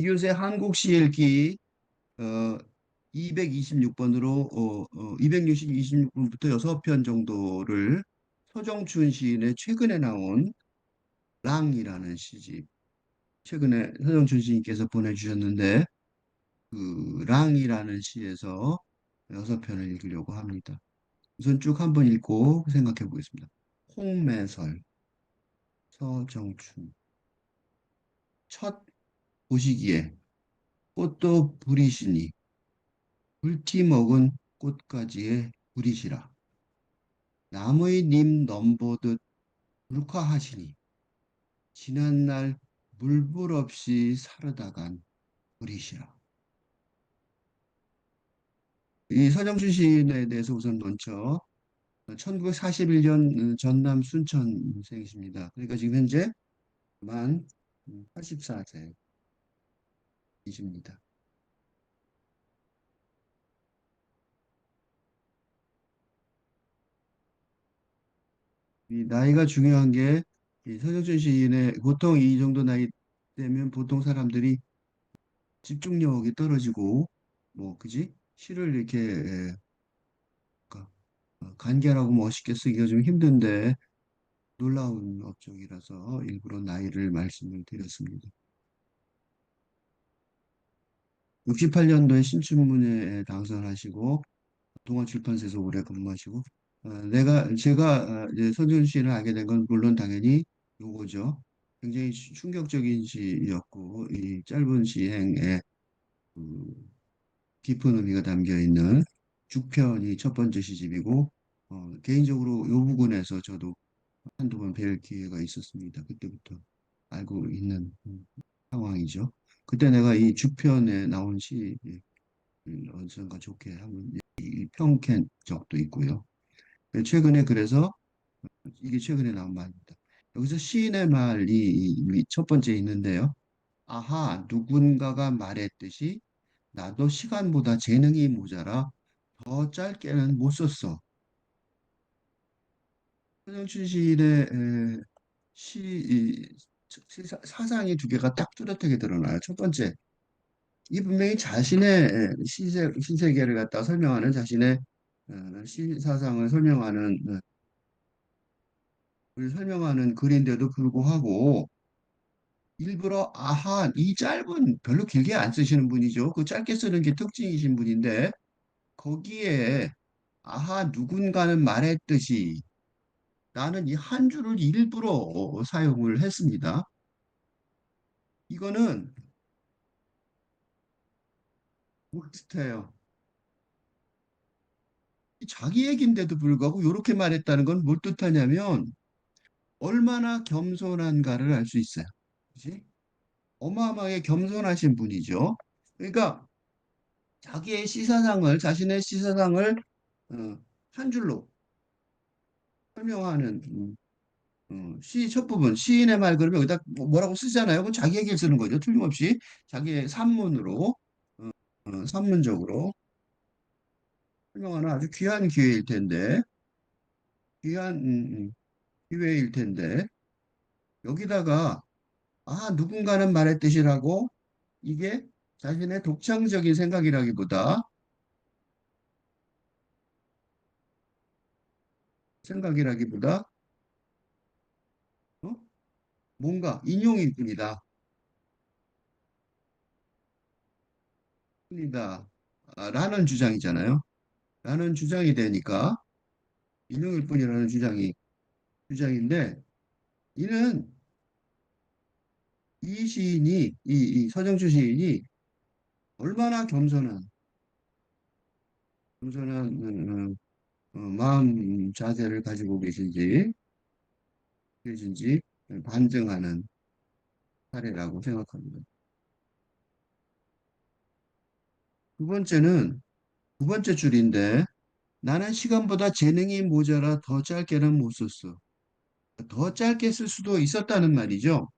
이웃의 한국 시일기 어, 226번으로 226번부터 6편 정도를 서정춘 시인의 최근에 나온 랑이라는 시집, 최근에 서정춘 시인께서 보내주셨는데 그 랑이라는 시에서 6편을 읽으려고 합니다. 우선 쭉 한번 읽고 생각해 보겠습니다. 홍매설, 서정춘. 첫 보시기에 꽃도 부리시니 불티 먹은 꽃가지에 부리시라. 나무의 님 넘보듯 불화하시니 지난날 물불 없이 사르다간 부리시라. 이 서정춘 시인에 대해서 우선 먼저 1941년 전남 순천생이십니다. 그러니까 지금 현재 만 84세이십니다. 이 나이가 중요한 게 이 서정춘 시인의 보통 이 정도 나이 되면 보통 사람들이 집중력이 떨어지고 뭐 그지? 시를 이렇게 간결하고 멋있게 쓰기가 좀 힘든데 놀라운 업적이라서 일부러 나이를 말씀을 드렸습니다. 68년도에 신춘문예에 당선하시고 동아출판사에서 오래 근무하시고 제가 이제 손준 씨를 알게 된 건 물론 당연히 요거죠. 굉장히 충격적인 시였고 이 짧은 시행에 그 깊은 의미가 담겨 있는 죽편이 첫 번째 시집이고 개인적으로 요 부분에서 저도 한두 번 뵐 기회가 있었습니다. 그때부터 알고 있는 상황이죠. 그때 내가 이 주편에 나온 시 언젠가 좋게 한번 평캔 적도 있고요. 최근에 그래서 이게 최근에 나온 말입니다. 여기서 시인의 말이 첫 번째 있는데요. 아하, 누군가가 말했듯이 나도 시간보다 재능이 모자라 더 짧게는 못 썼어. 손영춘 시인의 사상이 두 개가 딱 뚜렷하게 드러나요. 첫 번째, 이 분명히 자신의 신세계를 갖다 설명하는 자신의 사상을 설명하는 글인데도 불구하고 일부러 아하 이 짧은 별로 길게 안 쓰시는 분이죠. 그 짧게 쓰는 게 특징이신 분인데 거기에 아하 누군가는 말했듯이 나는 이 한 줄을 일부러 사용을 했습니다. 이거는 옳듯해요. 자기 얘기인데도 불구하고 이렇게 말했다는 건 뭘 뜻하냐면 얼마나 겸손한가를 알 수 있어요. 그지? 어마어마하게 겸손하신 분이죠. 그러니까 자신의 시사상을 어, 한 줄로 설명하는 시 첫 부분, 시인의 말 그러면 여기다 뭐라고 쓰잖아요. 그 자기 얘기를 쓰는 거죠. 틀림없이 자기의 산문으로, 산문적으로 설명하는 아주 귀한 기회일 텐데, 귀한 기회일 텐데, 여기다가 누군가는 말했듯이라고 이게 자신의 독창적인 생각이라기보다 어? 뭔가 인용일 뿐이다. 뿐이다. 라는 주장이잖아요. 라는 주장이 되니까 인용일 뿐이라는 주장인데 이는 이 시인이 이 서정주 시인이 얼마나 겸손한 마음 자세를 가지고 계신지 반증하는 사례라고 생각합니다. 두 번째는 두 번째 줄인데 나는 시간보다 재능이 모자라 더 짧게는 못 썼어. 더 짧게 쓸 수도 있었다는 말이죠.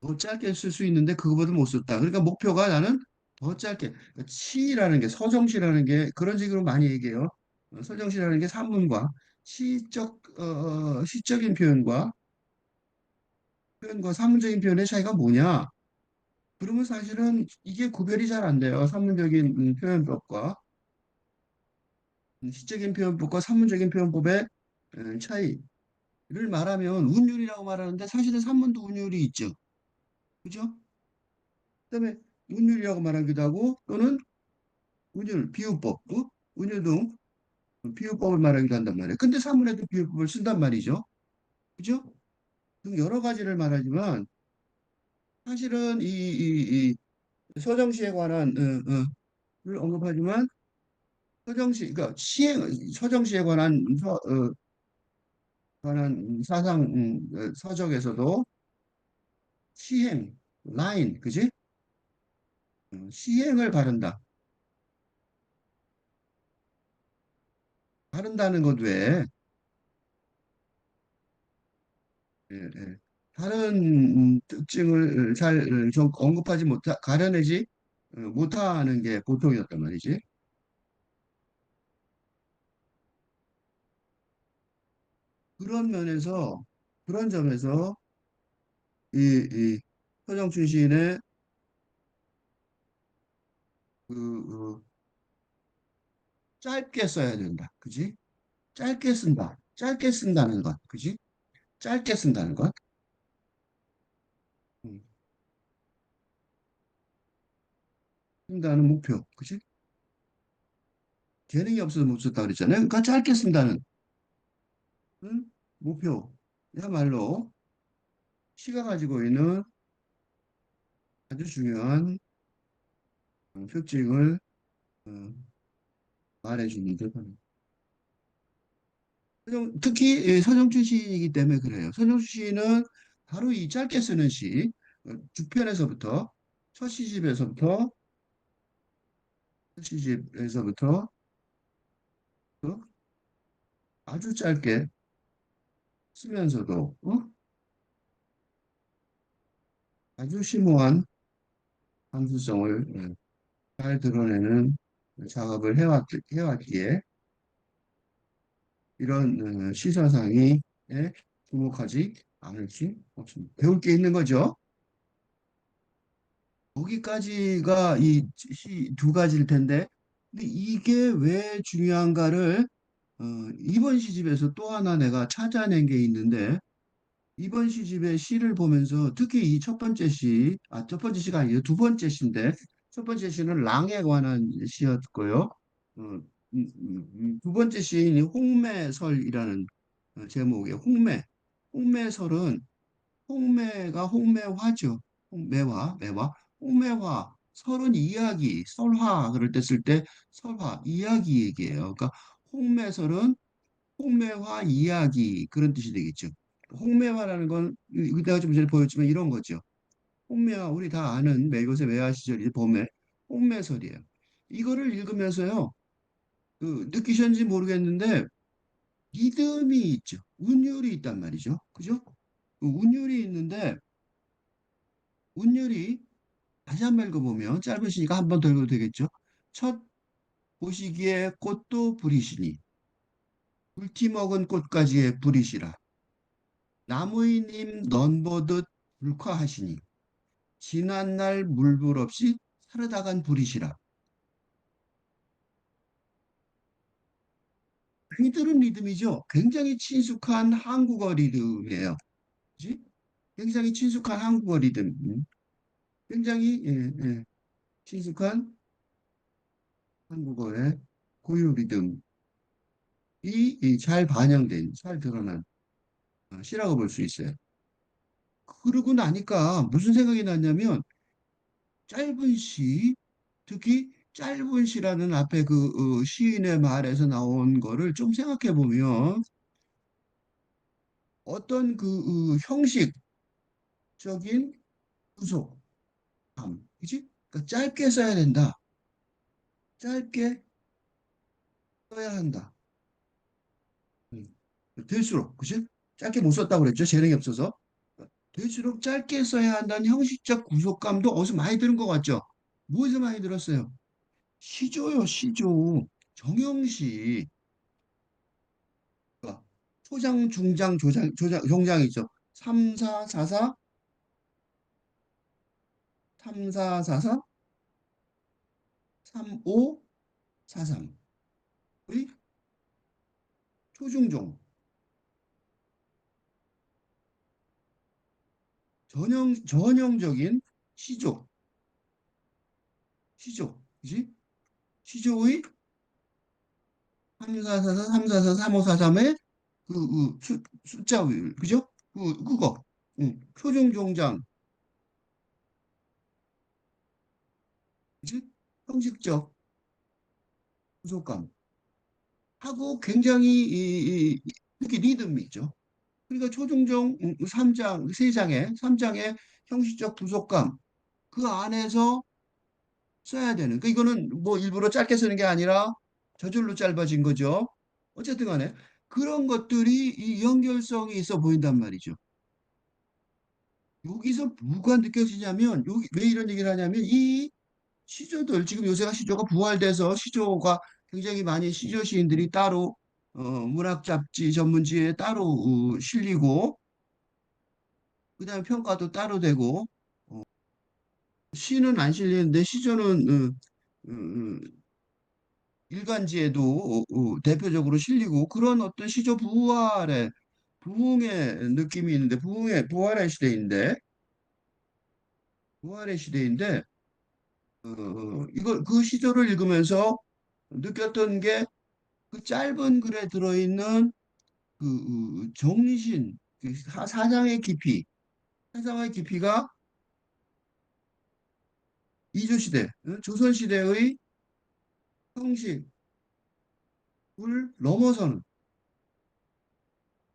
더 짧게 쓸 수 있는데 그거보다 못 썼다. 그러니까 목표가 나는 더 짧게. 그러니까 시라는 게 서정시라는 게 그런 식으로 많이 얘기해요. 서정시라는 게 산문과 시적인 표현과 산문적인 표현의 차이가 뭐냐? 그러면 사실은 이게 구별이 잘 안 돼요. 산문적인 표현법과 시적인 표현법과 산문적인 표현법의 차이를 말하면 운율이라고 말하는데 사실은 산문도 운율이 있죠. 그죠? 그다음에 운율이라고 말하기도 하고 또는 운율, 비유법, 운율 등 비유법을 말하기도 한단 말이에요. 근데 산문에도 비유법을 쓴단 말이죠. 그죠? 등 여러 가지를 말하지만 사실은 이 서정시에 관한 를 언급하지만 서정시 그러니까 시행 서정시에 관한 사상 서적에서도 시행 라인 그지? 시행을 바른다는 것 외에 예, 예. 다른 특징을 잘 언급하지 가려내지 못하는 게 보통이었단 말이지. 그런 면에서 그런 점에서 이 서정춘 시인의 그 짧게 써야 된다. 그지? 짧게 쓴다. 짧게 쓴다는 것. 그지? 짧게 쓴다는 것. 음, 쓴다는 목표. 그지? 재능이 없어서 못 썼다 그랬잖아요. 그러니까 짧게 쓴다는 목표야말로 시가 가지고 있는 아주 중요한 특징을 어, 말해주는 듯 합니다. 특히 서정춘 시이기 때문에 그래요. 서정춘 시는 바로 이 짧게 쓰는 시, 주편에서부터 첫 시집에서부터 첫 시집에서부터 또 아주 짧게 쓰면서도 아주 심오한 감수성을 잘 드러내는 작업을 해왔기에 이런 시사상이 주목하지 않을 수 없습니다. 배울 게 있는 거죠. 거기까지가 이 두 가지일 텐데, 근데 이게 왜 중요한가를 어, 이번 시집에서 또 하나 내가 찾아낸 게 있는데, 이번 시집의 시를 보면서 특히 이 첫 번째 시가 아니에요. 두 번째 시인데, 첫 번째 시는 랑에 관한 시였고요. 어, 두 번째 시인이 홍매설이라는 제목의 홍매설은 홍매가 홍매화죠. 매화. 홍매화. 설은 이야기, 설화 그럴 때 쓸 때 설화, 이야기 얘기예요. 그러니까 홍매설은 홍매화 이야기 그런 뜻이 되겠죠. 홍매화라는 건 내가 좀 전에 보였지만 이런 거죠. 홍매화 우리 다 아는 매것의 매화 시절이 봄에 홍매설이에요. 이거를 읽으면서요. 느끼셨는지 모르겠는데 리듬이 있죠. 운율이 있단 말이죠. 그죠? 운율이 있는데 운율이 다시 한 번 읽어보면 짧은 시니까 한 번 더 읽어도 되겠죠. 첫 보시기에 꽃도 부리시니 불티 먹은 꽃까지의 부리시라. 나무이님 넌보듯 불화하시니 지난날 물불 없이 사르다간 부리시라. 굉들은 리듬이죠. 굉장히 친숙한 한국어 리듬이에요. 그지? 굉장히 친숙한 한국어 리듬. 굉장히 친숙한 한국어의 고유 리듬이 잘 반영된, 잘 드러난 시라고 볼 수 있어요. 그러고 나니까 무슨 생각이 났냐면 짧은 시, 특히 짧은 시라는 앞에 시인의 말에서 나온 거를 좀 생각해 보면 어떤 형식적인 구속감, 그지? 그러니까 짧게 써야 된다. 짧게 써야 한다. 음. 될수록, 그지? 짧게 못 썼다고 그랬죠. 재능이 없어서. 될수록 짧게 써야 한다는 형식적 구속감도 어디서 많이 들은 것 같죠? 뭐에서 많이 들었어요? 시조요, 시조. 정형시. 그러니까 초장, 중장, 종장이죠. 3, 4, 4, 4, 3444, 3543의 초중종, 전형적인 시조, 그지? 시조의 3444, 344, 3543의 숫자 위 그죠? 그거. 표준종장, 그지? 형식적 부속감 하고 굉장히 특히 리듬이 있죠. 그러니까 초중종 3장, 3장의 3장의 형식적 부속감 그 안에서 써야 되는. 그 이거는 뭐 일부러 짧게 쓰는 게 아니라 저절로 짧아진 거죠. 어쨌든 간에 그런 것들이 이 연결성이 있어 보인단 말이죠. 여기서 뭐가 느껴지냐면 여기 왜 이런 얘기를 하냐면 이 시조들 지금 요새가 시조가 부활돼서 시조가 굉장히 많이 시조 시인들이 따로 문학 잡지 전문지에 따로 실리고 그다음에 평가도 따로 되고 시는 안 실리는데 시조는 일간지에도 대표적으로 실리고 그런 어떤 시조 부흥의 느낌이 있는데 부활의 시대인데 이거 그 시조를 읽으면서 느꼈던 게 그 짧은 글에 들어있는 정리신 그 사상의 깊이가 이조 시대, 조선 시대의 형식을 넘어서는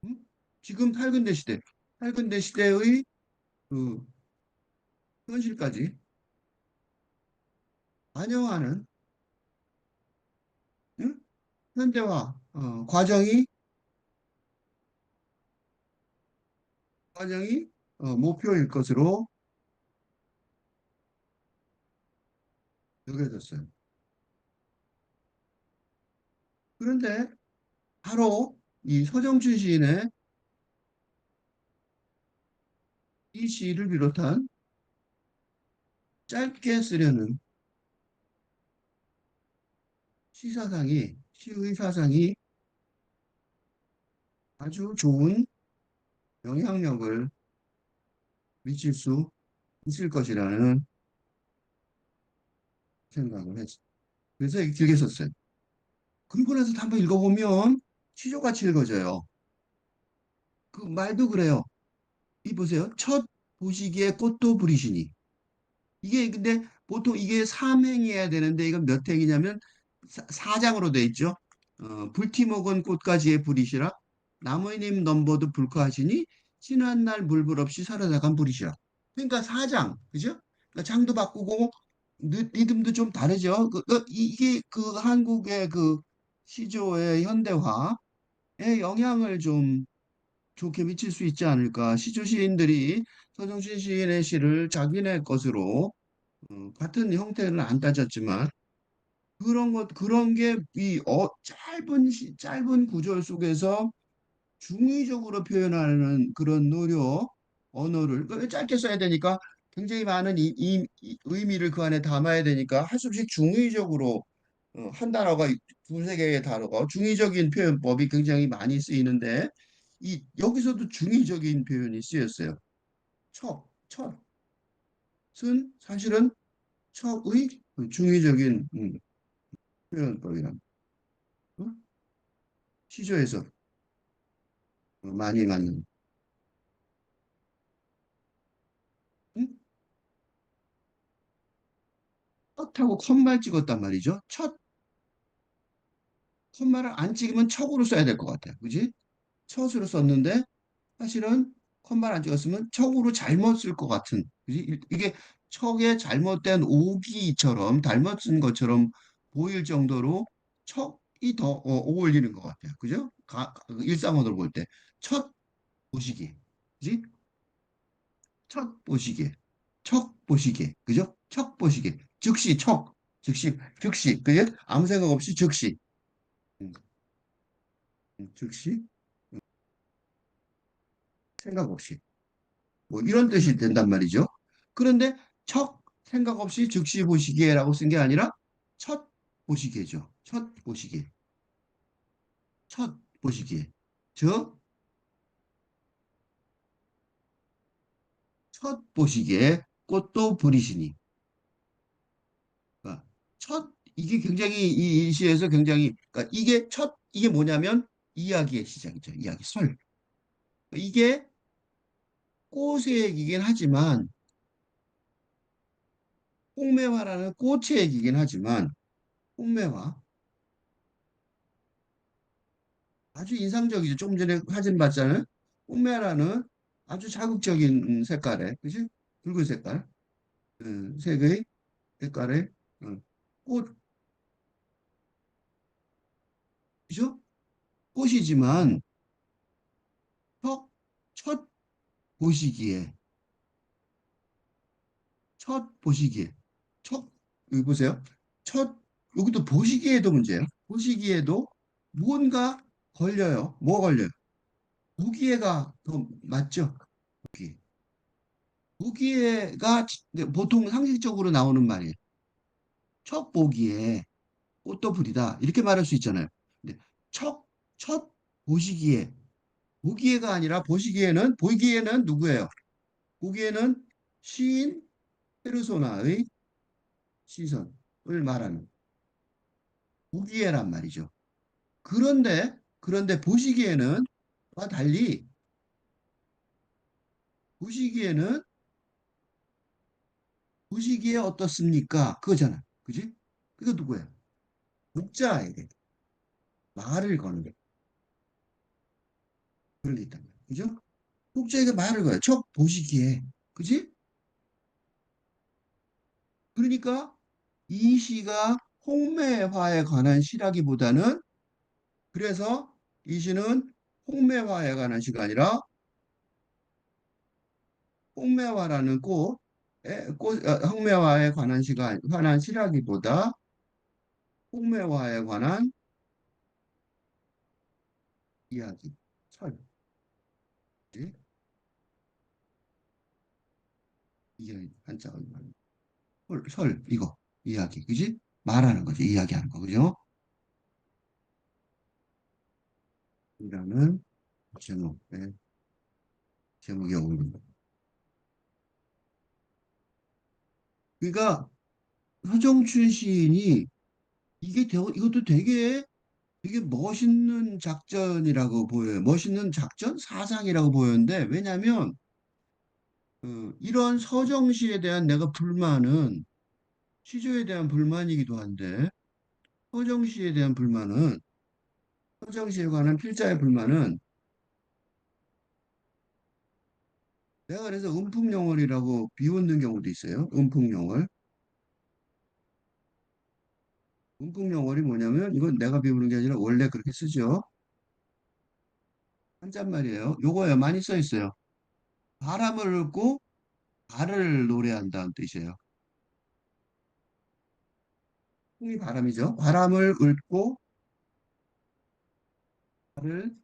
응? 지금 탈근대 시대의 그 현실까지 반영하는 응? 현대화 과정이 목표일 것으로 여겨졌어요. 그런데 바로 이 서정춘 시인의 이 시를 비롯한 짧게 쓰려는 시의 사상이 아주 좋은 영향력을 미칠 수 있을 것이라는 생각을 했어요. 그래서 길게 썼어요. 그리고 나서 한번 읽어보면 시조같이 읽어져요. 그 말도 그래요. 이 보세요. 첫 보시기에 꽃도 부리시니. 이게 근데 보통 이게 삼행이어야 되는데 이건 몇 행이냐면 사장으로 돼 있죠. 불티 먹은 꽃가지에 부리시라. 나무님 넘버도 불쾌하시니 지난 날 물불 없이 살아나간 부리시라. 그러니까 사장, 그죠? 그러니까 장도 바꾸고 리듬도 좀 다르죠. 이게 그 한국의 그 시조의 현대화에 영향을 좀 좋게 미칠 수 있지 않을까. 시조 시인들이 서정신 시인의 시를 자기네 것으로 같은 형태는 안 따졌지만 그런 게 짧은 구절 속에서 중의적으로 표현하는 그런 언어를 그 짧게 써야 되니까 굉장히 많은 이 의미를 그 안에 담아야 되니까 할 수 없이 중의적으로 한 단어가 두세 개의 단어가 중의적인 표현법이 굉장히 많이 쓰이는데 이 여기서도 중의적인 표현이 쓰였어요. 척은 사실은 척의 중의적인 표현법이란 어? 시조에서 많이 맞는 응? 컷하고 컷말 찍었단 말이죠. 컷말을 안 찍으면 척으로 써야 될 것 같아요. 그지? 척으로 썼는데 사실은 컷말 안 찍었으면 척으로 잘못 쓸 것 같은 그지? 이게 척의 잘못된 오기처럼 잘못 쓴 것처럼 보일 정도로 척이 더 어울리는 것 같아요. 그죠? 일상어를 볼 때. 첫 보시기. 그지? 첫 보시기. 척 보시기. 그죠? 척 보시기. 즉시. 그죠? 아무 생각 없이 즉시. 음, 즉시. 생각 없이. 뭐 이런 뜻이 된단 말이죠. 그런데 척 생각 없이 즉시 보시기에라고 쓴 게 아니라 첫 보시기에죠. 첫 보시기에. 첫 보시기에. 저 첫 보시기에 꽃도 버리시니. 그러니까 첫 이게 굉장히 이 시에서 굉장히 그러니까 이게 첫 이게 뭐냐면 이야기의 시작이죠. 이야기 설. 이게 꽃의 얘기긴 하지만 홍매화라는 꽃의 얘기긴 하지만 홍매화 아주 인상적이죠. 조금 전에 사진 봤잖아요. 홍매화라는 아주 자극적인 색깔의 그지? 붉은 색깔 색의 색깔의 꽃 그죠? 꽃이지만 첫 보시기에 첫 보시기에 첫 여기 보세요. 첫 여기도 보시기에도 문제예요. 보시기에도 무언가 걸려요. 뭐 걸려요? 보기에가 더 맞죠? 보기. 보기에가 보통 상식적으로 나오는 말이에요. 첫 보기에 꽃도 부리다 이렇게 말할 수 있잖아요. 근데 첫, 첫 보시기에 보기에가 아니라 보시기에는 보기에는 누구예요? 보기에는 시인 페르소나의 시선을 말하는 보기에란 말이죠. 그런데 보시기에는 와 달리 보시기에는 보시기에 어떻습니까? 그거잖아. 그지? 그거 누구야? 독자에게 말을 거는 그런 게 있단 말이야. 그죠? 독자에게 말을 거요. 척 보시기에. 그지? 그러니까 이 시가 홍매화에 관한 시라기보다는 그래서 이 시는 홍매화에 관한 시가 아니라 홍매화라는 홍매화에 관한 시가 관한 시라기보다 홍매화에 관한 이야기. 설. 그지? 이게 한자가 설 이거 이야기. 그지? 말하는 거죠. 이야기하는 거. 그죠? 이라는 제목이 어울린다. 그러니까 서정춘 시인이 이것도 되게 멋있는 작전이라고 보여요. 멋있는 작전? 사상이라고 보였는데, 왜냐면, 이런 서정시에 대한 내가 불만은, 시조에 대한 불만이기도 한데, 서정시에 대한 불만은, 서정시에 관한 필자의 불만은, 내가 그래서 음풍영월이라고 비웃는 경우도 있어요. 음풍영월. 음풍영월이 뭐냐면, 이건 내가 비우는 게 아니라 원래 그렇게 쓰죠. 한잔말이에요. 요거에 많이 써 있어요. 바람을 읊고 달을 노래한다는 뜻이에요. 풍이 바람이죠. 바람을 읊고 달을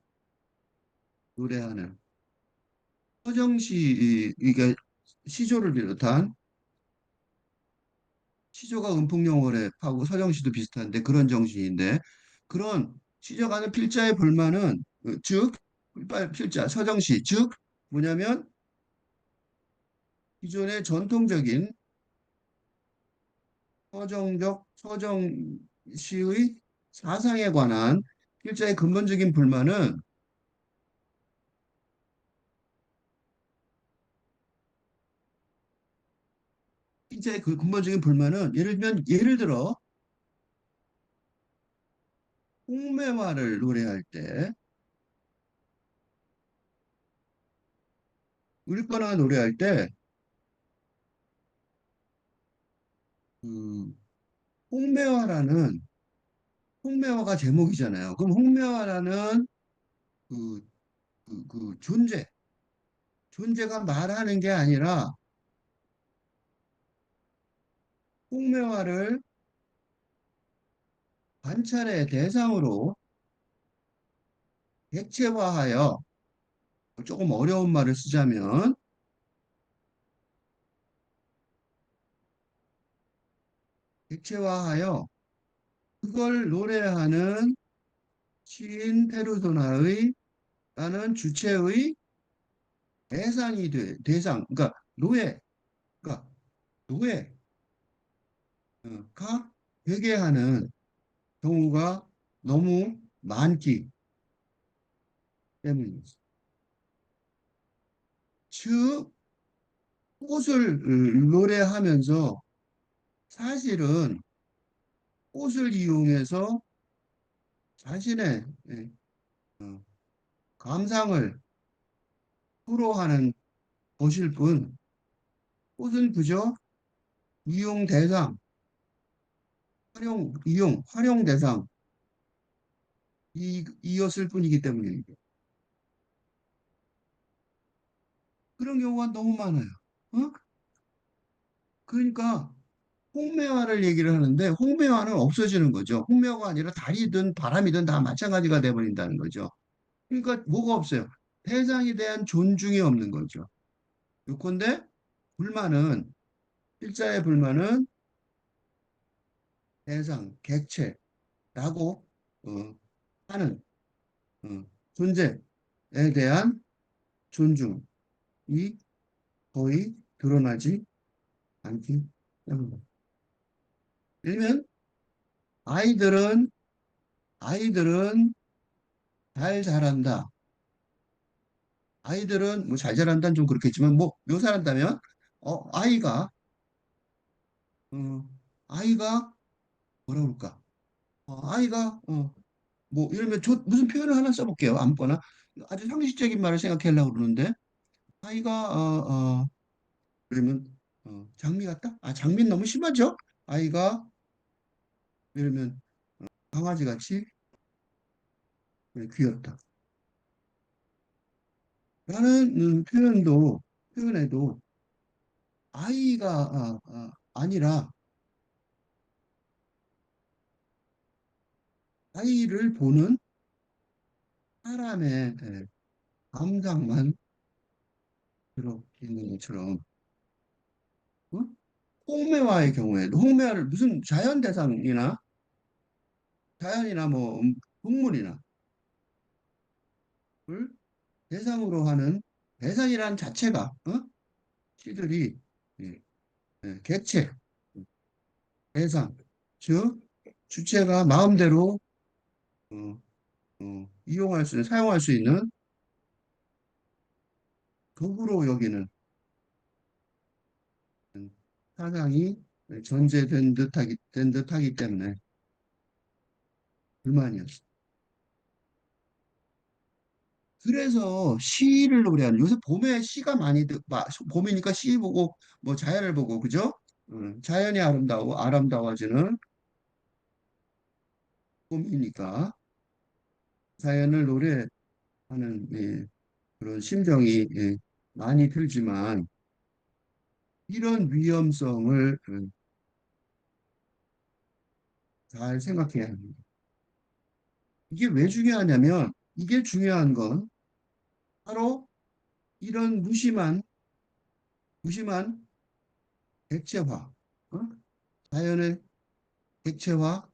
노래하는 서정시 이게 시조를 비롯한 시조가 음풍영월에 하고 서정시도 비슷한데 그런 정신인데 그런 시조가는 필자의 불만은 즉 필자 서정시 즉 뭐냐면 기존의 전통적인 서정시의 사상에 관한 필자의 근본적인 불만은 필자의 그 근본적인 불만은 예를 들어 홍매화를 노래할 때 우리거나 노래할 때 그 홍매화라는 홍매화가 제목이잖아요. 그럼 홍매화라는 그, 그 존재가 말하는 게 아니라 홍매화를 관찰의 대상으로 객체화하여 조금 어려운 말을 쓰자면 객체화하여 그걸 노래하는 시인 페르소나의 나는 주체의 대상이 돼. 대상. 그러니까 노예. 그러니까 노예가 되게 하는 경우가 너무 많기 때문입니다. 즉 꽃을 노래하면서 사실은 꽃을 이용해서 자신의 어, 감상을 토로하는 것일 뿐 꽃은 그저 이용 대상, 활용 대상 이었을 뿐이기 때문입니다. 그런 경우가 너무 많아요. 어? 그러니까 홍매화를 얘기를 하는데 홍매화는 없어지는 거죠. 홍매화가 아니라 달이든 바람이든 다 마찬가지가 돼버린다는 거죠. 그러니까 뭐가 없어요. 대상에 대한 존중이 없는 거죠. 요컨대 불만은 필자의 불만은 대상, 객체라고 어, 하는 어, 존재에 대한 존중이 거의 드러나지 않기 때문입니다. 일면 아이들은 아이들은 잘 자란다. 아이들은 뭐 잘 자란다는 좀 그렇겠지만 뭐 묘사한다면 아이가 어, 아이가 뭐라 그럴까? 아이가 뭐 이러면 무슨 표현을 하나 써볼게요. 아무거나 아주 상식적인 말을 생각하려고 그러는데 아이가 그러면 장미 같다? 아 장미는 너무 심하죠? 아이가 이러면 강아지 같이 귀엽다. 라는 표현에도 아이가 아니라 아이를 보는 사람의 감상만 들어있는 것처럼 어? 홍매화의 경우에도 홍매화를 무슨 자연 대상이나 자연이나 뭐 동물이나 을 대상으로 하는 대상이라는 자체가 시들이 예, 객체, 대상, 즉 주체가 마음대로 어, 사용할 수 있는 도구로 여기는 사상이 된 듯하기 때문에 불만이었어. 그래서 시를 노래하는 요새 봄에 시가 봄이니까 시 보고 뭐 자연을 보고 그죠? 자연이 아름다워지는 봄이니까 자연을 노래하는 그런 심정이 많이 들지만 이런 위험성을 잘 생각해야 합니다. 이게 왜 중요하냐면 이게 중요한 건 바로 이런 무심한 객체화, 어? 자연의 객체화,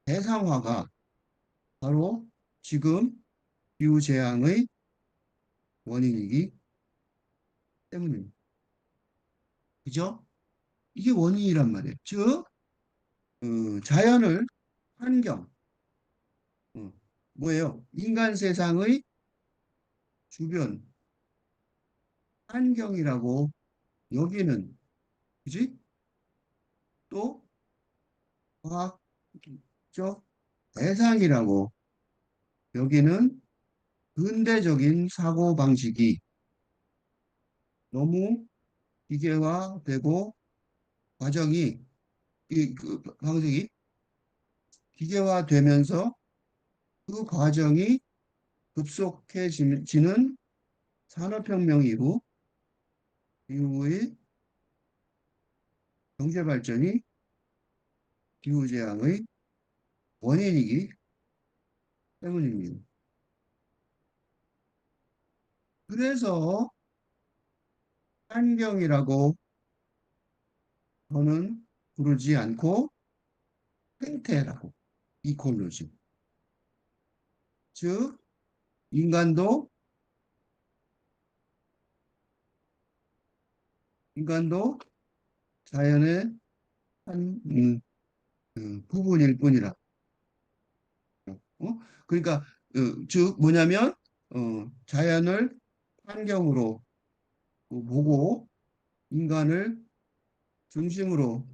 대상화가 바로 지금 기후재앙의 원인이기 때문입니다. 그죠? 이게 원인이란 말이에요. 즉, 자연을, 환경, 어, 뭐예요? 인간 세상의 주변, 환경이라고 여기는, 그지? 또, 과학적 대상이라고 여기는 근대적인 사고방식이 너무 기계화되고 과정이, 방식이 기계화되면서 그 과정이 급속해지는 산업혁명 이후의 경제발전이 기후재앙의 원인이기 때문입니다. 그래서 환경이라고 저는 부르지 않고 생태라고. 이콜로지. 즉, 인간도, 인간도 자연의 한, 부분일 뿐이라. 어? 그러니까, 즉, 뭐냐면, 자연을 환경으로 보고 인간을 중심으로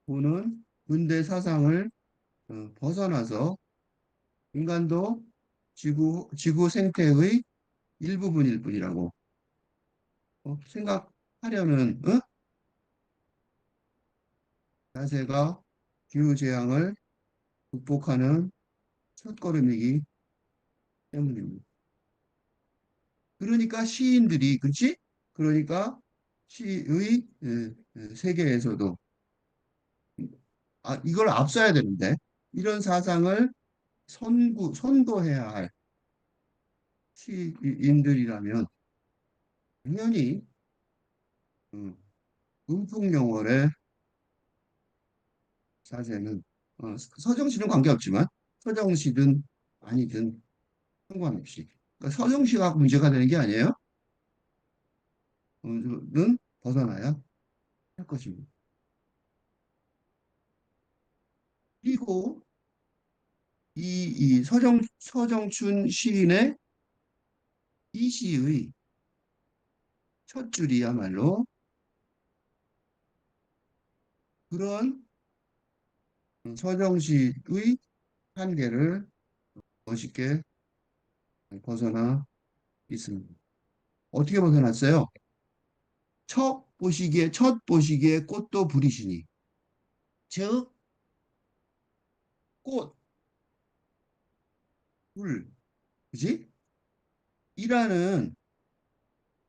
보는 근대 사상을 벗어나서 인간도 지구 생태의 일부분일 뿐이라고 생각하려는 자세가 기후재앙을 극복하는 첫걸음이기 때문입니다. 그러니까 시인들이, 그렇지? 그러니까 시의 세계에서도 이걸 앞서야 되는데 이런 사상을 선도해야 할 시인들이라면 당연히 음, 음풍영월의 자세는 서정시는 관계없지만 서정시든 아니든 상관없이 그러니까 서정시가 문제가 되는 게 아니에요. 는 벗어나야 할 것입니다. 그리고 이 서정춘 시인의 이 시의 첫 줄이야말로 그런 서정시의 한계를 멋있게 벗어나 있습니다. 어떻게 벗어났어요? 첫 보시기에 꽃도 부리시니. 즉, 꽃, 불, 그지? 이라는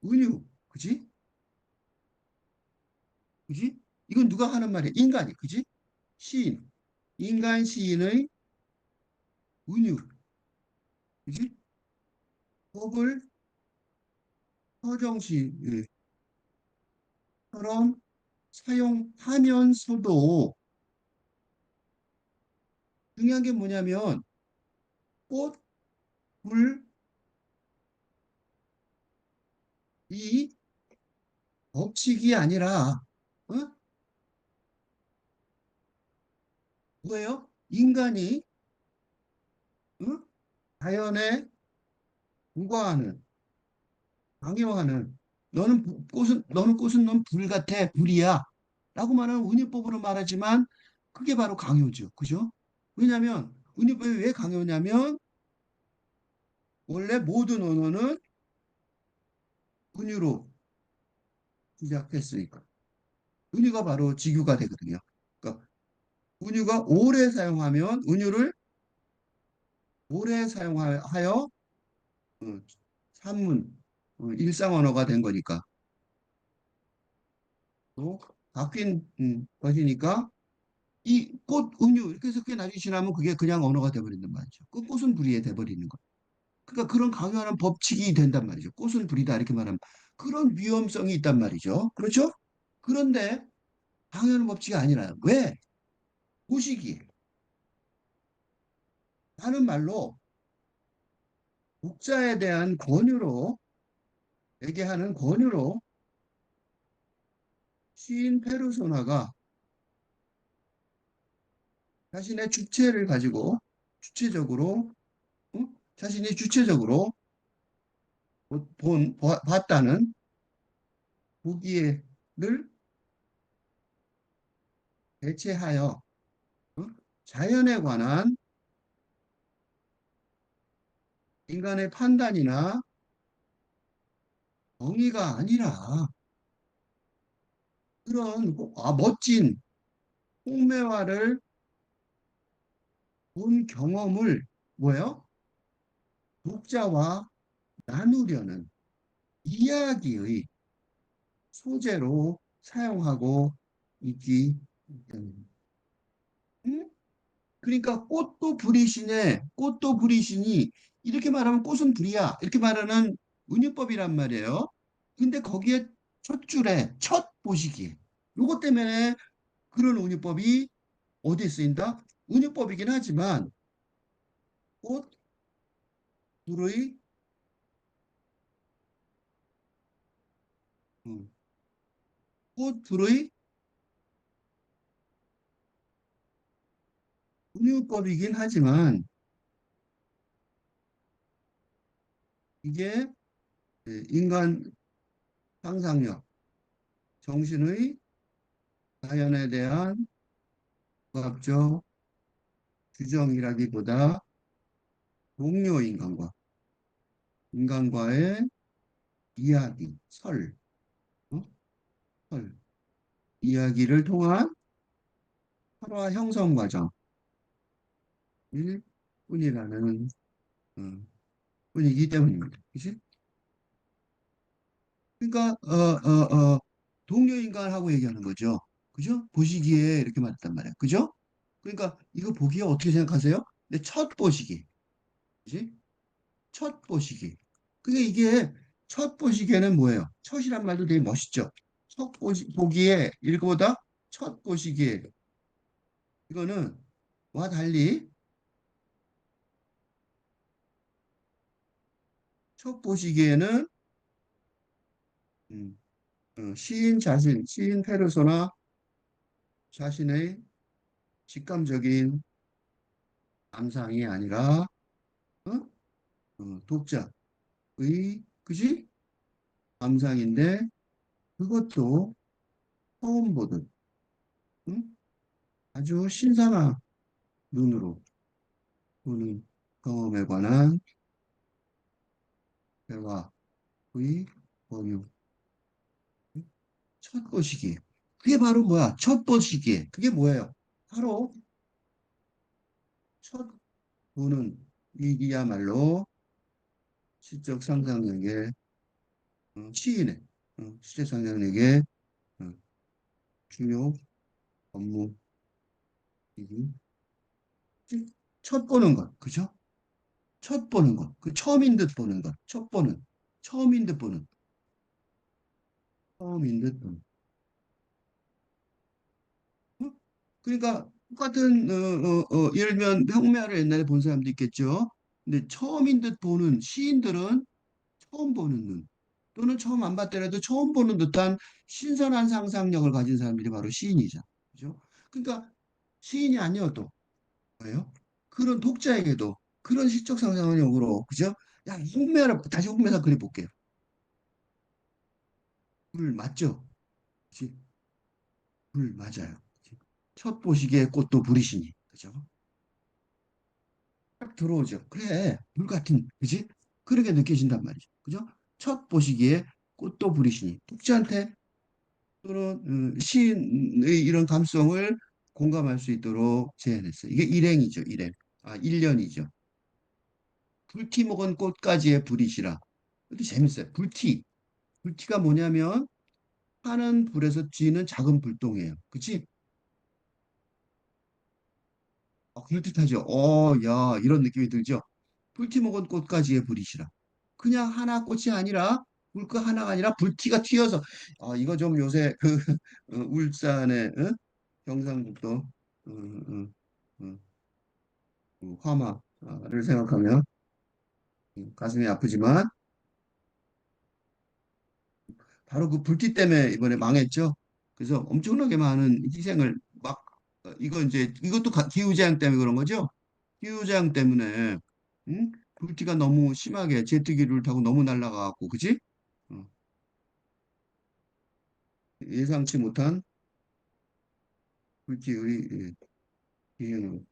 은유, 그지? 그지? 이건 누가 하는 말이야? 인간이, 그지? 시인, 인간 시인의 은유, 그지? 법을 서정시처럼 사용하면서도 중요한 게 뭐냐면 꽃, 불, 이 법칙이 아니라 어? 뭐예요? 인간이 어? 자연에 부과하는 강요하는 너는 꽃은 넌 불 같아 불이야 라고 말하는 은유법으로 말하지만 그게 바로 강요죠. 그죠? 왜냐하면 은유법이 왜 강요냐면 원래 모든 언어는 은유로 시작했으니까 은유가 바로 직유가 되거든요. 그러니까 은유가 오래 사용하면 은유를 오래 사용하여 어, 산문 일상 언어가 된 거니까 또 바뀐 것이니까 이 꽃 은유 이렇게 해서 그게 나중에 지나면 그게 그냥 언어가 돼버린단 말이죠. 그 꽃은 불이에 돼버리는 거. 그러니까 그런 강요하는 법칙이 된단 말이죠. 꽃은 불이다 이렇게 말하면 그런 위험성이 있단 말이죠. 그렇죠? 그런데 강요하는 법칙이 아니라 왜? 보시기 하는 말로 독자에 대한 권유로 얘기하는 권유로 시인 페르소나가 자신의 주체를 가지고 주체적으로 어? 자신이 주체적으로 봤다는 보기를 대체하여 어? 자연에 관한 인간의 판단이나 정의가 아니라 그런 멋진 홍매화를 본 경험을 뭐예요? 독자와 나누려는 이야기의 소재로 사용하고 있기 때문입니다. 응? 그러니까 꽃도 불이시니 이렇게 말하면 꽃은 불이야 이렇게 말하는 은유법이란 말이에요. 근데 거기에 첫 줄에 첫 보시기 요것 때문에 그런 운유법이 어디에 쓰인다? 운유법이긴 하지만 꽃, 불의, 음, 꽃, 불의 운유법이긴 하지만 이게 인간 상상력, 정신의 자연에 대한 과학적 규정이라기보다 동료 인간과의 이야기, 어? 설, 이야기를 통한 설화 형성 과정일 뿐이라는 어, 뿐이기 때문입니다. 그치? 그러니까 동료 인간하고 얘기하는 거죠. 그죠? 보시기에 이렇게 말했단 말이에요. 그죠? 그러니까 이거 보기에 어떻게 생각하세요? 내 첫 보시기. 그지? 첫 보시기. 그게 이게 첫 보시기에는 뭐예요? 첫이란 말도 되게 멋있죠. 보기에 읽어보다 첫 보시기에 이거는 와 달리 첫 보시기에는 음, 시인 페르소나 자신의 직감적인 감상이 아니라 어? 독자의 그지? 감상인데 그것도 처음 보는 응? 아주 신선한 눈으로 보는 경험에 관한 대화의 공유. 첫 보시기. 그게 바로 뭐야? 첫 보시기. 그게 뭐예요? 바로 첫 보는 이야말로 시적 상상력의 시인의 시적 상상력의 어, 주요 업무이기. 첫 보는 것, 그죠? 첫 보는 것, 그 처음인 듯 보는 것, 첫 보는, 처음인 듯 보는, 처음인 듯 보는. 어? 그러니까 똑같은 예를 들면 평면을 옛날에 본 사람도 있겠죠. 근데 처음인 듯 보는 시인들은 처음 보는 눈 또는 처음 안 봤더라도 처음 보는 듯한 신선한 상상력을 가진 사람들이 바로 시인이죠. 그죠? 그러니까 시인이 아니어도 뭐예요? 그런 독자에게도 그런 시적 상상력으로 그죠? 야, 홍매를 다시 홍매사 그려 볼게요. 불 맞죠? 그치? 불 맞아요. 그치? 첫 보시기에 꽃도 부리시니 그죠? 딱 들어오죠. 그래, 불 같은 그지? 그렇게 느껴진단 말이죠. 그죠? 첫 보시기에 꽃도 부리시니 독자한테 또는 시인의 이런 감성을 공감할 수 있도록 제안했어요. 이게 일행이죠, 일행. 아, 일련이죠. 불티 먹은 꽃가지의 불이시라. 이것도 재밌어요. 불티가 뭐냐면 하는 불에서 쥐는 작은 불똥이에요. 그치? 그럴듯하죠. 야, 이런 느낌이 들죠. 불티 먹은 꽃가지의 불이시라. 그냥 하나 꽃이 아니라 물그 하나가 아니라 불티가 튀어서 이거 좀 요새 그 울산의 경상북도 그 화마를 생각하면 가슴이 아프지만 바로 그 불티 때문에 이번에 망했죠. 그래서 엄청나게 많은 희생을 막 이거 이제 이것도 기후재앙 때문에 그런 거죠. 기후재앙 때문에 불티가 너무 심하게 제트기를 타고 너무 날아가고 그지? 어, 예상치 못한 불티의 기행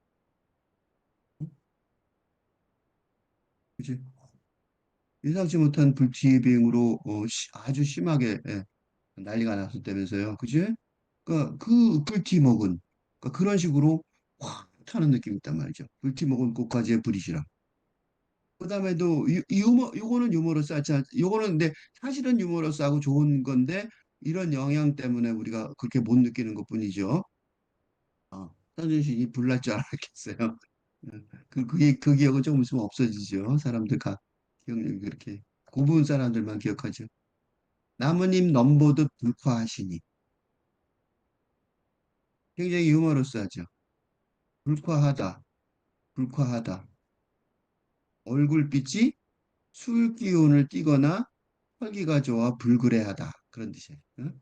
그지? 예상치 못한 불티의 비행으로 아주 심하게 난리가 났었다면서요. 그지? 그러니까 그 불티 먹은 그러니까 그런 식으로 확 타는 느낌이 있단 말이죠. 불티 먹은 꽃가지의 불이시라. 그다음에도 요거는 유머러스하지 요거는 근데 사실은 유머러스하고 좋은 건데 이런 영향 때문에 우리가 그렇게 못 느끼는 것뿐이죠. 선준신이 불날 줄 알았겠어요. 그 기억은 조금 있으면 없어지죠. 기억력이 그렇게 고분 사람들만 기억하죠. 나무님 넘보듯 불화하시니 굉장히 유머러스하죠. 불쾌하다, 불쾌하다. 얼굴빛이 술 기운을 띠거나 혈기가 좋아 불그레하다. 그런 뜻이에요. 응?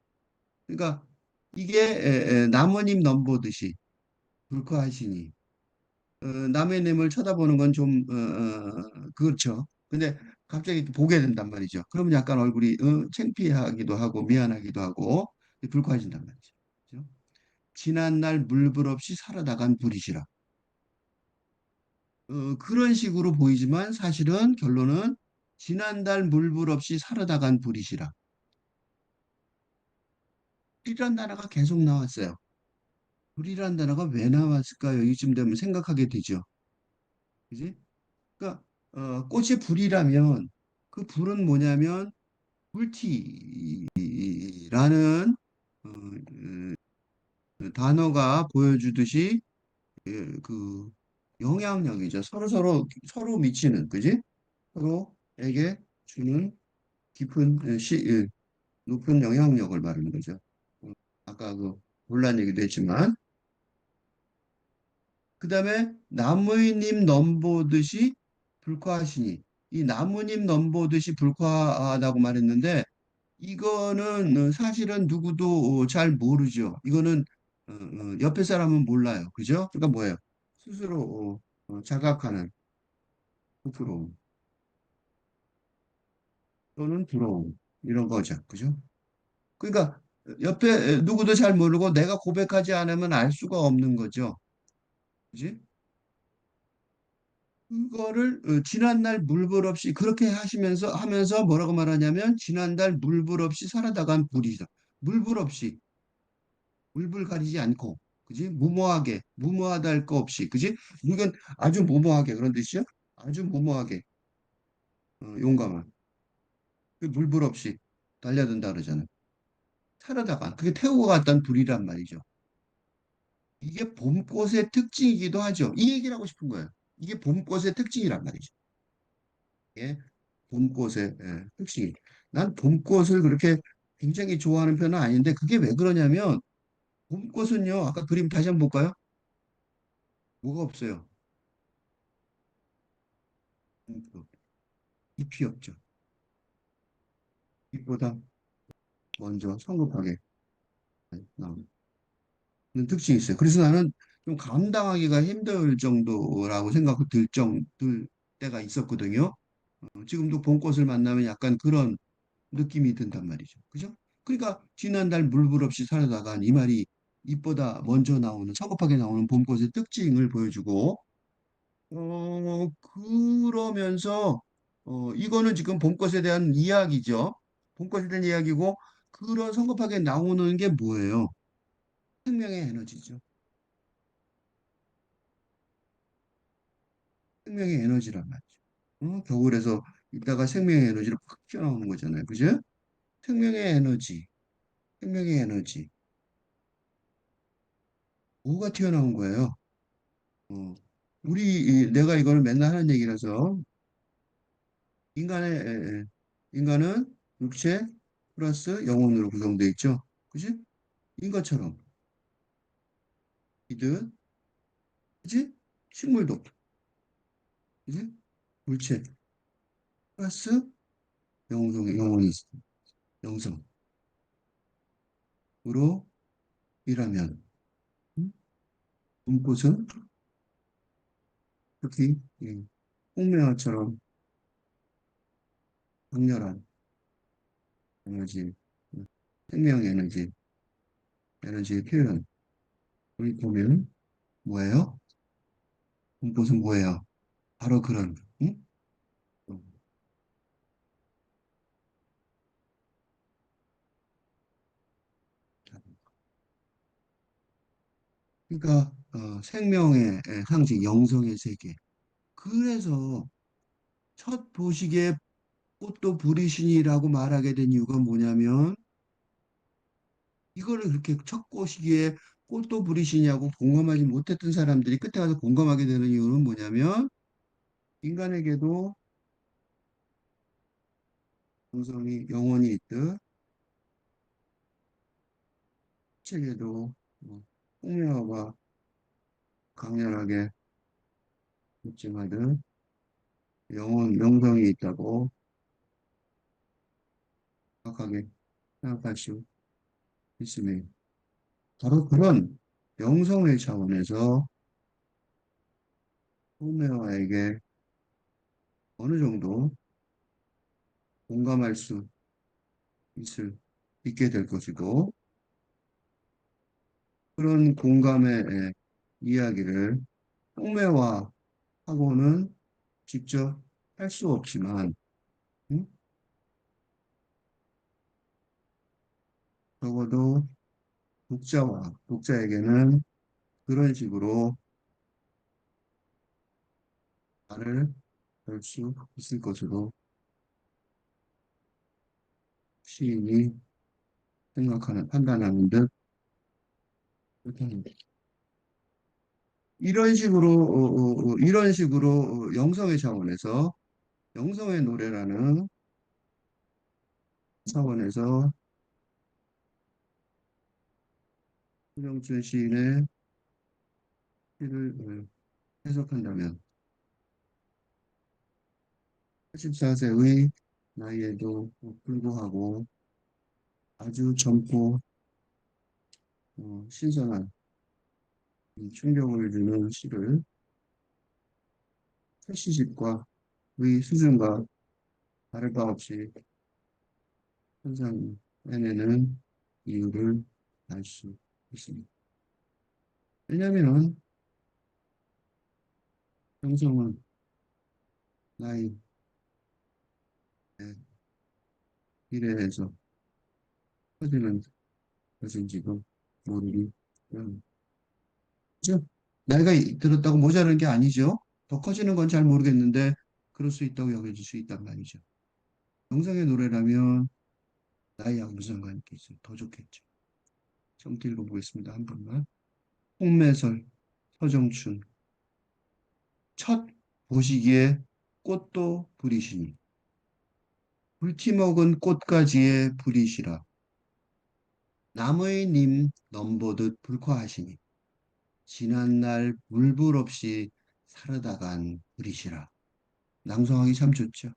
그러니까 이게 나무님 넘보듯이 불쾌하시니 남의 님을 쳐다보는 건 좀 그렇죠. 근데 갑자기 보게 된단 말이죠. 그러면 약간 얼굴이 창피하기도 하고 미안하기도 하고 불쾌해진단 말이죠. 그죠? 지난날 물불 없이 살아나간 불이시라. 그런 식으로 보이지만 사실은 결론은 지난달 물불 없이 살아나간 불이시라. 불이란 단어가 계속 나왔어요. 불이란 단어가 왜 나왔을까요? 이쯤 되면 생각하게 되죠. 그지? 그러니까 꽃의 불이라면 그 불은 뭐냐면 불티라는 단어가 보여주듯이 그 영향력이죠. 서로 미치는 그지? 서로에게 주는 깊은 높은 영향력을 말하는 거죠. 아까 그 논란 얘기도 했지만 그다음에 나무님 넘보듯이 불과하시니 이 나무님 넘보듯이 불과하다고 말했는데 이거는 사실은 누구도 잘 모르죠. 이거는 옆에 사람은 몰라요. 그죠? 그러니까 뭐예요? 스스로 자각하는 부끄러움 또는 부러움 이런 거죠. 그죠? 그러니까 옆에 누구도 잘 모르고 내가 고백하지 않으면 알 수가 없는 거죠. 그지? 그거를 지난날 물불 없이 그렇게 하면서 뭐라고 말하냐면 지난달 물불 없이 살아나간 불이다. 물불 없이 물불 가리지 않고 그지? 무모하게 무모하다 할 거 없이 그지? 이건 아주 무모하게 그런 뜻이요? 아주 무모하게 용감한 그 물불 없이 달려든다 그러잖아요. 살아나간 그게 태우고 갔던 불이란 말이죠. 이게 봄꽃의 특징이기도 하죠. 이 얘기를 하고 싶은 거예요. 이게 봄꽃의 특징이란 말이죠. 예, 봄꽃의 특징이. 난 봄꽃을 그렇게 굉장히 좋아하는 편은 아닌데 그게 왜 그러냐면 봄꽃은요. 아까 그림 다시 한번 볼까요? 뭐가 없어요. 봄꽃. 잎이 없죠. 잎보다 먼저 성급하게 나오는 특징이 있어요. 그래서 나는 좀 감당하기가 힘들 정도라고 들 때가 있었거든요. 지금도 봄꽃을 만나면 약간 그런 느낌이 든단 말이죠. 그죠? 그러니까 지난달 물불 없이 살아나간 이 말이 잎보다 먼저 나오는 성급하게 나오는 봄꽃의 특징을 보여주고 그러면서 이거는 지금 봄꽃에 대한 이야기죠. 봄꽃에 대한 이야기고 그런 성급하게 나오는 게 뭐예요? 생명의 에너지죠. 생명의 에너지란 말이죠. 겨울에서 이따가 생명의 에너지를 팍 튀어나오는 거잖아요. 그죠? 생명의 에너지, 생명의 에너지. 뭐가 튀어나온 거예요? 어, 내가 이거를 맨날 하는 얘기라서 인간의 인간은 육체 플러스 영혼으로 구성되어 있죠. 그지? 인간처럼 이든 그지? 식물도 그지? 물체 플러스 영혼이 있어. 영성으로 일하면 음? 꿈꽃은 특히 홍매화처럼 강렬한 에너지, 생명 에너지의 표현. 우리 보면 뭐예요? 꿈꽃은 뭐예요? 바로 그런 응? 어, 그러니까 생명의 상징, 영성의 세계. 그래서 첫 보시기에 꽃도 부리시니라고 말하게 된 이유가 뭐냐면 이거를 그렇게 첫 보시기에 꽃도 부리시냐고 공감하지 못했던 사람들이 끝에 가서 공감하게 되는 이유는 뭐냐면 인간에게도 영성이 영혼이 있듯 책에도 풍요가 강렬하게 묻지마듯 명성이 있다고 정확하게 생각할 수 있으니 바로 그런 명성의 차원에서 소매화에게 어느 정도 공감할 수 있게 될 것이고 그런 공감의 이야기를 속매화하고는 직접 할 수 없지만 음? 적어도 독자에게는 그런 식으로 말을 할 수 있을 것으로 시인이 판단하는 듯 그렇답니다. 이런 식으로 영성의 차원에서 영성의 노래라는 차원에서 손정춘 시인의 시를 해석한다면 84세의 나이에도 불구하고 아주 젊고 신선한 이 충격을 주는 시를 최시집과 의 수준과 다를 바 없이 현상해내는 이유를 알 수 있습니다. 왜냐하면 형성은 나이 비례해서 커지는 것인지도 모르기 때문이죠. 나이가 들었다고 모자란 게 아니죠. 더 커지는 건 잘 모르겠는데 그럴 수 있다고 여겨질 수 있단 말이죠. 영상의 노래라면 나이하고 무슨 상관이 있겠어요. 더 좋겠죠. 좀 읽어보겠습니다. 한 번만. 홍매설, 서정춘. 첫 보시기에 꽃도 부리시니 불티 먹은 꽃가지에 부리시라. 나무의 님 넘보듯 불화하시니 지난날 물불 없이 사르다간 부리시라. 낭송하기 참 좋죠.